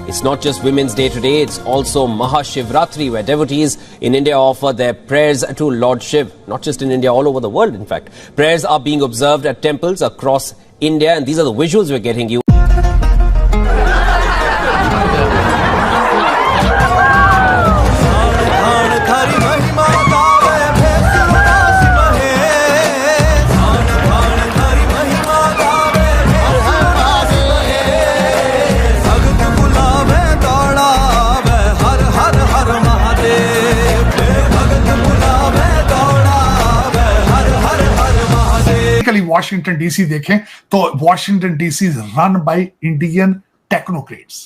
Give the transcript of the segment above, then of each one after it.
It's not just Women's Day today, it's also Mahashivratri, where devotees in India offer their prayers to Lord Shiv. Not just in India, all over the world, in fact. Prayers are being observed at temples across India, and these are the visuals we're getting you. Washington DC देखें तो Washington DC is run by Indian technocrats.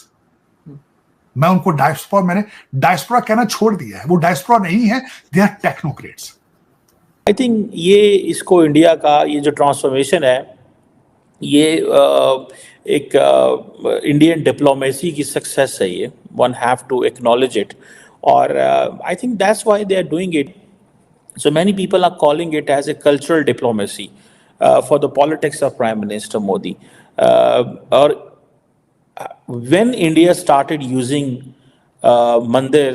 मैं उनको मैंने diaspora कहना छोड़ दिया है, वो डायस्पोरा नहीं है, they are technocrats. I think ये इसको इंडिया का ये जो ट्रांसफॉर्मेशन है ये एक इंडियन डिप्लोमेसी की सक्सेस है, ये one have to acknowledge it, और I think that's why they are doing it. So many people are calling it as a cultural diplomacy for the politics of Prime Minister Modi. Or when India started using Mandir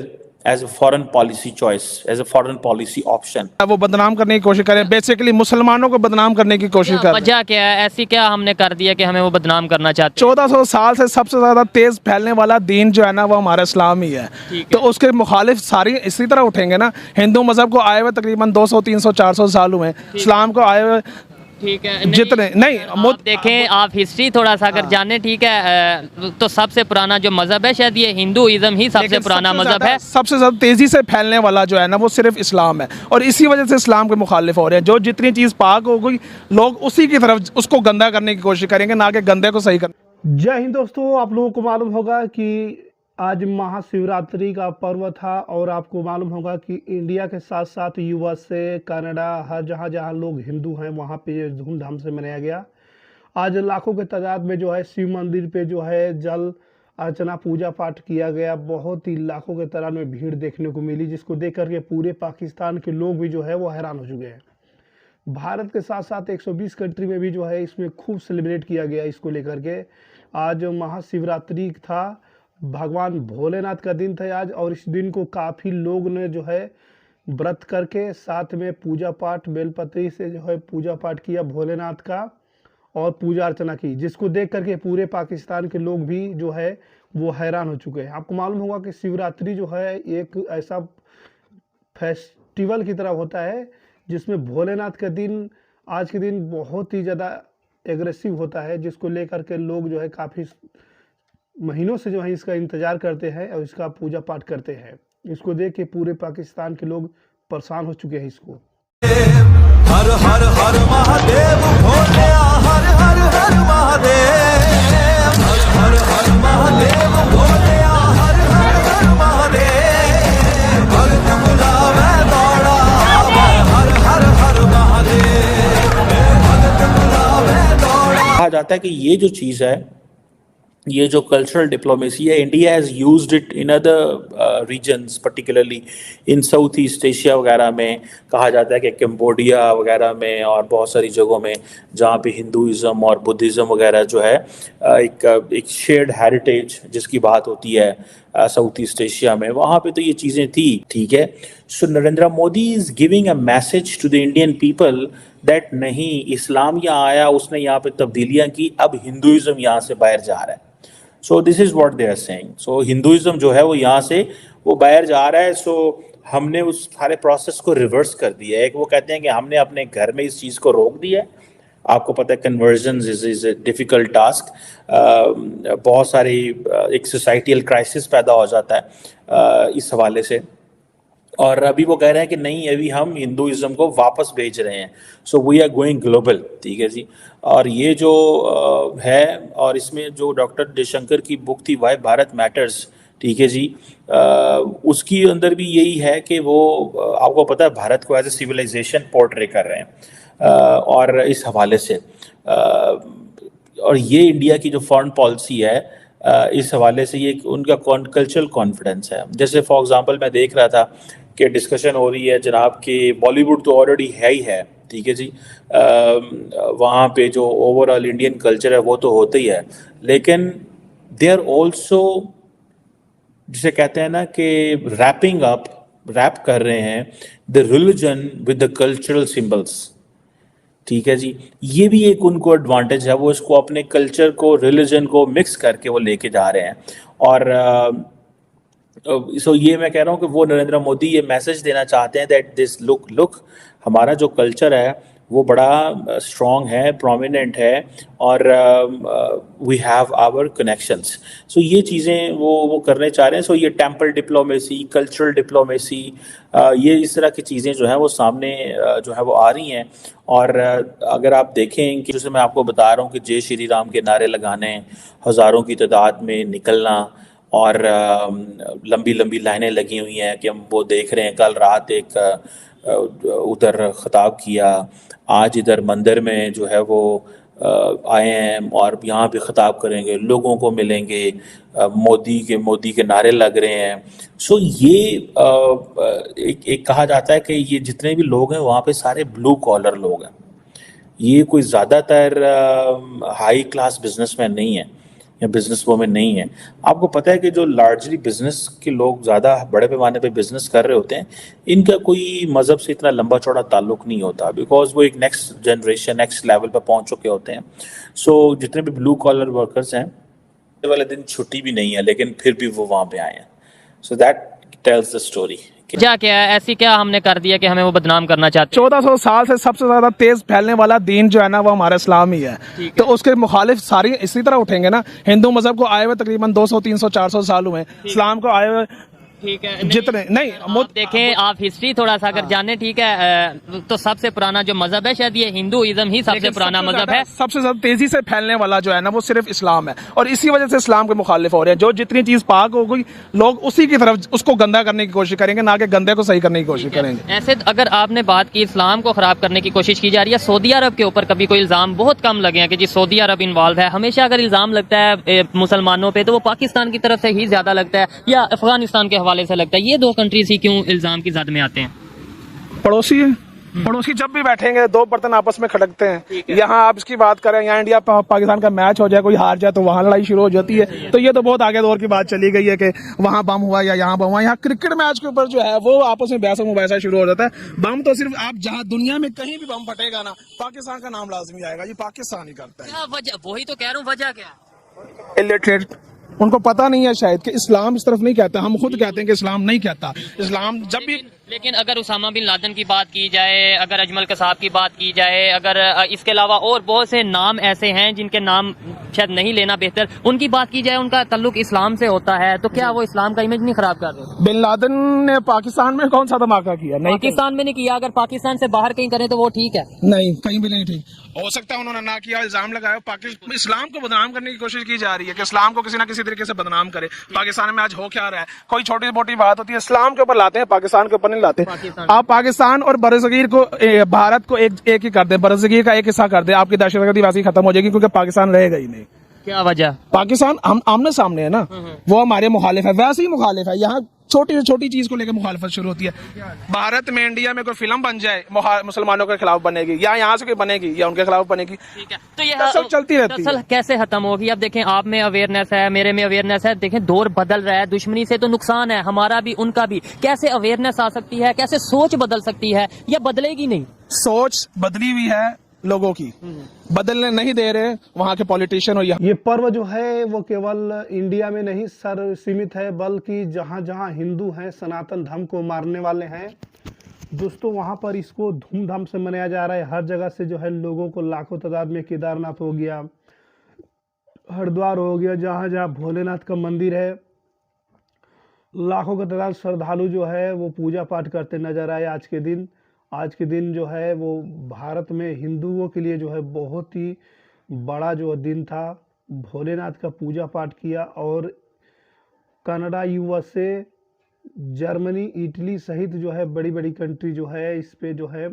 as a foreign policy choice, as a foreign policy option, वो बदनाम करने की कोशिश करें, basically मुसलमानों को बदनाम करने की कोशिश कर रहे हैं। वजह क्या है, ऐसी क्या हमने कर दिया कि हमें वो बदनाम करना चाहते हैं? 1400 साल से सबसे ज़्यादा तेज़ फैलने वाला दीन जो है ना वो हमारा इस्लाम ही है। तो उसके मुखालिफ सारी इसी तरह उठेंगे ना। हिंदू मज़हब को आए हुए तकरीबन 200, 300, 400 साल हुए, इस्लाम को आए हुए ठीक है, जितने नहीं आप देखें, आप हिस्ट्री थोड़ा सा अगर जाने, ठीक है, तो सबसे पुराना जो मजहब है शायद ये हिंदुइज्म ही सबसे पुराना मजहब है। सबसे ज्यादा तेजी से फैलने वाला जो है ना वो सिर्फ इस्लाम है, और इसी वजह से इस्लाम के मुखालिफ हो रहे हैं। जो जितनी चीज पाक हो गई लोग उसी की तरफ उसको गंदा करने की कोशिश करेंगे, ना कि गंदे को सही करने। जय हिंद दोस्तों, आप लोगों को मालूम होगा कि आज महाशिवरात्रि का पर्व था, और आपको मालूम होगा कि इंडिया के साथ साथ यूएसए, कनाडा, हर जहाँ लोग हिंदू हैं वहाँ पे ये धूमधाम से मनाया गया। आज लाखों के तादाद में जो है शिव मंदिर पे जो है जल अर्चना पूजा पाठ किया गया। बहुत ही लाखों के तादाद में भीड़ देखने को मिली, जिसको देख करके पूरे पाकिस्तान के लोग भी जो है वो हैरान हो चुके हैं। भारत के साथ साथ 120 कंट्री में भी जो है इसमें खूब सेलिब्रेट किया गया इसको लेकर के। आज महाशिवरात्रि था, भगवान भोलेनाथ का दिन था आज, और इस दिन को काफ़ी लोग ने जो है व्रत करके साथ में पूजा पाठ बेलपत्री से जो है पूजा पाठ किया भोलेनाथ का, और पूजा अर्चना की, जिसको देख करके पूरे पाकिस्तान के लोग भी जो है वो हैरान हो चुके हैं। आपको मालूम होगा कि शिवरात्रि जो है एक ऐसा फेस्टिवल की तरह होता है जिसमें भोलेनाथ का दिन आज के दिन बहुत ही ज़्यादा एग्रेसिव होता है, जिसको लेकर के लोग जो है काफ़ी महीनों से जो है इसका इंतजार करते हैं और इसका पूजा पाठ करते हैं। इसको देख के पूरे पाकिस्तान के लोग परेशान हो चुके हैं इसको। हर हर हर महादेव भोले, हर हर हर महादेव, हर हर महादेव भोले, हर हर हर महादेव, भक्त बुलावे दौड़ा, हर हर हर महादेव, भक्त बुलावे दौड़ा। कहा जाता है कि ये जो चीज़ है, ये जो कल्चरल डिप्लोमेसी है, India has used it in other regions, particularly in south east Asia वगैरह में। कहा जाता है कि कंबोडिया वगैरह में और बहुत सारी जगहों में जहाँ पे हिंदुइज़्म और बुद्धिज़्म वगैरह जो है एक शेयर्ड हेरिटेज जिसकी बात होती है साउथ ईस्ट एशिया में, वहाँ पे तो ये चीज़ें थी, ठीक है। So Narendra Modi is giving a message to the Indian people that नहीं, इस्लाम यहाँ आया, उसने यहाँ पे तब्दीलियाँ की, अब हिंदुइज़्म यहाँ से बाहर जा रहा है। So this is what they are saying. So Hinduism जो है वो यहाँ से वो बाहर जा रहा है। सो हमने उस सारे प्रोसेस को रिवर्स कर दिया है। एक वो कहते हैं कि हमने अपने घर में इस चीज़ को रोक दिया है। आपको पता है conversion is a difficult task. बहुत सारी एक सोसाइटल क्राइसिस पैदा हो जाता है इस हवाले से, और अभी वो कह रहे हैं कि नहीं, अभी हम हिंदुइज़्म को वापस भेज रहे हैं। So we are going global, ठीक है जी। और ये जो है, और इसमें जो डॉक्टर जयशंकर की बुक थी वाई भारत मैटर्स, ठीक है जी, उसकी अंदर भी यही है कि वो आपको पता है भारत को एज ए सिविलाइजेशन पोर्ट्रे कर रहे हैं, और इस हवाले से और ये इंडिया की जो फॉरेन पॉलिसी है इस हवाले से ये उनका कल्चरल कॉन्फिडेंस है। जैसे फॉर एग्जांपल मैं देख रहा था कि डिस्कशन हो रही है जनाब कि बॉलीवुड तो ऑलरेडी है ही है, ठीक है जी, वहाँ पे जो ओवरऑल इंडियन कल्चर है वो तो होता ही है, लेकिन दे आर ऑल्सो जिसे कहते हैं ना कि रैप कर रहे हैं the religion with the cultural symbols. ठीक है जी, ये भी एक उनको एडवांटेज है, वो इसको अपने कल्चर को रिलीजन को मिक्स करके वो लेके जा रहे हैं। और सो ये मैं कह रहा हूँ कि वो नरेंद्र मोदी ये मैसेज देना चाहते हैं दैट दिस लुक हमारा जो कल्चर है वो बड़ा स्ट्रॉन्ग है, प्रोमिनेंट है, और वी हैव आवर कनेक्शंस। सो ये चीज़ें वो करने चाह रहे हैं। सो ये टेम्पल डिप्लोमेसी, कल्चरल डिप्लोमेसी, ये इस तरह की चीज़ें जो हैं वो सामने जो है वो आ रही हैं। और अगर आप देखें कि जैसे मैं आपको बता रहा हूँ कि जय श्री राम के नारे लगाने, हज़ारों की तादाद में निकलना, और लंबी लंबी लाइनें लगी हुई हैं कि हम वो देख रहे हैं। कल रात एक उधर खिताब किया, आज इधर मंदिर में जो है वो आए हैं और यहाँ भी खिताब करेंगे, लोगों को मिलेंगे, मोदी के नारे लग रहे हैं। सो ये एक कहा जाता है कि ये जितने भी लोग हैं वहाँ पे सारे ब्लू कॉलर लोग हैं। ये कोई ज़्यादातर हाई क्लास बिजनेसमैन नहीं है या बिजनेस वोमेन नहीं है। आपको पता है कि जो लार्जली बिजनेस के लोग ज़्यादा बड़े पैमाने पे बिजनेस कर रहे होते हैं, इनका कोई मज़हब से इतना लंबा चौड़ा ताल्लुक नहीं होता, बिकॉज वो एक नेक्स्ट जनरेशन, नेक्स्ट लेवल पर पहुंच चुके होते हैं। सो जितने भी ब्लू कॉलर वर्कर्स हैं, वाले दिन छुट्टी भी नहीं है, लेकिन फिर भी वो वहाँ पे आए हैं। So that tells the story. क्या क्या है ऐसी क्या हमने कर दिया कि हमें वो बदनाम करना चाहते हैं? 1400 साल से सबसे ज्यादा तेज फैलने वाला दीन जो है ना वो हमारा इस्लाम ही है। तो उसके मुखालिफ सारी इसी तरह उठेंगे ना। हिंदू मजहब को आए हुए तकरीबन 200, 300, 400 साल हुए, इस्लाम को आए हुए ठीक है, जितने नहीं आप देखें, आप हिस्ट्री थोड़ा सा अगर जाने, ठीक है, तो सबसे पुराना जो मजहब है शायद ये हिंदुइज्म ही सबसे पुराना मजहब है। सबसे ज्यादा तेजी से फैलने वाला जो है ना वो सिर्फ इस्लाम है, और इसी वजह से इस्लाम के मुखालिफ हो रहे हैं। जो जितनी चीज पाक हो गई, लोग उसी की तरफ उसको गंदा करने की कोशिश करेंगे, ना कि गंदे को सही करने की कोशिश करेंगे। ऐसे अगर आपने बात की इस्लाम को खराब करने की कोशिश की जा रही है, सऊदी अरब के ऊपर कभी कोई इल्जाम बहुत कम लगे हैं कि जी सऊदी अरब इन्वॉल्व है। हमेशा अगर इल्जाम लगता है मुसलमानों पे तो वो पाकिस्तान की तरफ से ही ज्यादा लगता है या अफगानिस्तान के हवाले से लगता है। ये दो कंट्रीज ही क्यों इल्जाम की जद में आते हैं? पड़ोसी है, पड़ोसी जब भी बैठेंगे दो बर्तन आपस में खड़कते हैं। यहाँ आप इसकी बात करें, यहाँ इंडिया पाकिस्तान का मैच हो जाए, कोई हार जाए तो वहाँ लड़ाई शुरू हो जाती है। तो ये तो बहुत आगे दौर की बात चली गई है कि वहाँ बम हुआ या यहाँ बम हुआ। यहाँ क्रिकेट मैच के ऊपर जो है वो आपस में बहस मुबाहिसा शुरू हो जाता है। बम तो सिर्फ आप जहाँ दुनिया में कहीं भी बम फटेगा ना, पाकिस्तान का नाम लाजमी आएगा। ये पाकिस्तान ही करता है। क्या वजह? वही तो कह रहा हूँ, वजह क्या? इलिटरेट, उनको पता नहीं है शायद कि इस्लाम इस तरफ नहीं कहता। हम खुद कहते हैं कि इस्लाम नहीं कहता। इस्लाम जब भी लेकिन अगर उसामा बिन लादेन की बात की जाए, अगर अजमल कसाब की बात की जाए, अगर इसके अलावा और बहुत से नाम ऐसे हैं जिनके नाम शायद नहीं लेना बेहतर, उनकी बात की जाए, उनका ताल्लुक इस्लाम से होता है, तो क्या वो इस्लाम का इमेज नहीं खराब कर रहे? बिन लादेन ने पाकिस्तान में कौन सा धमाका किया? नहीं, पाकिस्तान में नहीं किया। अगर पाकिस्तान से बाहर कहीं करें तो वो ठीक है। नहीं, कहीं भी नहीं ठीक हो सकता है। उन्होंने ना किया, इल्जाम लगाया। पाकिस्तान इस्लाम को बदनाम करने की कोशिश की जा रही है कि इस्लाम को किसी ना किसी तरीके से बदनाम करे। पाकिस्तान में आज हो क्या रहा है? कोई छोटी मोटी बात होती है इस्लाम के ऊपर लाते हैं, पाकिस्तान के ऊपर नहीं लाते। आप पाकिस्तान और बरसगीर को, भारत को एक ही कर दे, बरसगीर का एक हिस्सा कर दे, आपकी दहशतगर्दी वैसे ही खत्म हो जाएगी, क्योंकि पाकिस्तान रहेगा ही नहीं। क्या वजह? पाकिस्तान हम आमने सामने है ना, वो हमारे मुखालिफ है, वैसे ही मुखालिफ है। यहाँ छोटी से छोटी चीज को लेकर मुखालफत शुरू होती है। भारत में, इंडिया में कोई फिल्म बन जाए मुसलमानों के खिलाफ बनेगी, या यहाँ से कोई बनेगी या उनके खिलाफ बनेगी। ठीक है, तो ये चलती रहती है। कैसे खत्म होगी? अब देखें, आप में अवेयरनेस है, मेरे में अवेयरनेस है। देखें, दौर बदल रहा है, दुश्मनी से तो नुकसान है, हमारा भी उनका भी। कैसे अवेयरनेस आ सकती है? कैसे सोच बदल सकती है? या बदलेगी नहीं? सोच बदली हुई है लोगों की, बदलने नहीं दे रहे वहाँ के पॉलिटिशियन। और ये पर्व जो है वो केवल इंडिया में नहीं सर सीमित है, बल्कि जहाँ जहाँ हिंदू हैं, सनातन धर्म को मारने वाले हैं दोस्तों, वहाँ पर इसको धूमधाम से मनाया जा रहा है। हर जगह से जो है लोगों को लाखों तादाद में, केदारनाथ हो गया, हरिद्वार हो गया, जहाँ जहाँ भोलेनाथ का मंदिर है, लाखों का तादाद श्रद्धालु जो है वो पूजा पाठ करते नजर आए। आज के दिन जो है वो भारत में हिंदुओं के लिए जो है बहुत ही बड़ा जो दिन था। भोलेनाथ का पूजा पाठ किया, और कनाडा, यूएसए, जर्मनी, इटली सहित जो है बड़ी बड़ी कंट्री जो है इस पे जो है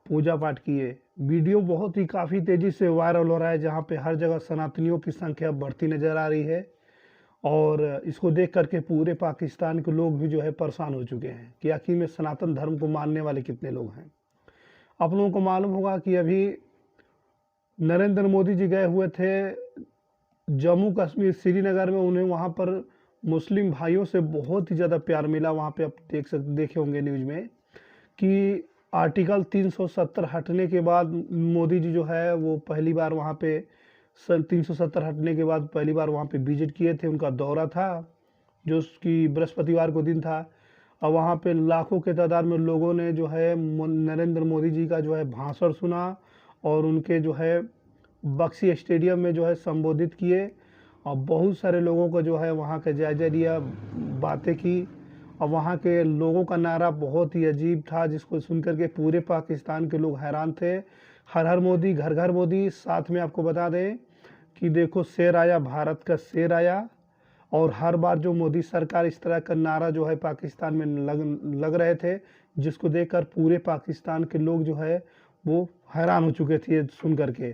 पूजा पाठ किए। वीडियो बहुत ही काफ़ी तेज़ी से वायरल हो रहा है, जहाँ पे हर जगह सनातनियों की संख्या बढ़ती नज़र आ रही है। और इसको देख करके पूरे पाकिस्तान के लोग भी जो है परेशान हो चुके हैं कि आखिर में सनातन धर्म को मानने वाले कितने लोग हैं। आप लोगों को मालूम होगा कि अभी नरेंद्र मोदी जी गए हुए थे जम्मू कश्मीर, श्रीनगर में। उन्हें वहाँ पर मुस्लिम भाइयों से बहुत ही ज़्यादा प्यार मिला। वहाँ पे आप देखे होंगे न्यूज़ में कि आर्टिकल 370 हटने के बाद मोदी जी जो है वो पहली बार वहाँ पे 370 हटने के बाद पहली बार वहाँ पे विजिट किए थे। उनका दौरा था जो कि बृहस्पतिवार को दिन था, और वहाँ पे लाखों के तादाद में लोगों ने जो है नरेंद्र मोदी जी का जो है भाषण सुना और उनके जो है बक्सी स्टेडियम में जो है संबोधित किए, और बहुत सारे लोगों को जो है वहाँ का जायजा लिया, बातें की। और वहाँ के लोगों का नारा बहुत ही अजीब था जिसको सुनकर के पूरे पाकिस्तान के लोग हैरान थे। हर हर मोदी, घर घर मोदी। साथ में आपको बता दें कि देखो शेर आया, भारत का शेर आया। और हर बार जो मोदी सरकार इस तरह का नारा जो है पाकिस्तान में लग रहे थे, जिसको देखकर पूरे पाकिस्तान के लोग जो है वो हैरान हो चुके थे सुन करके।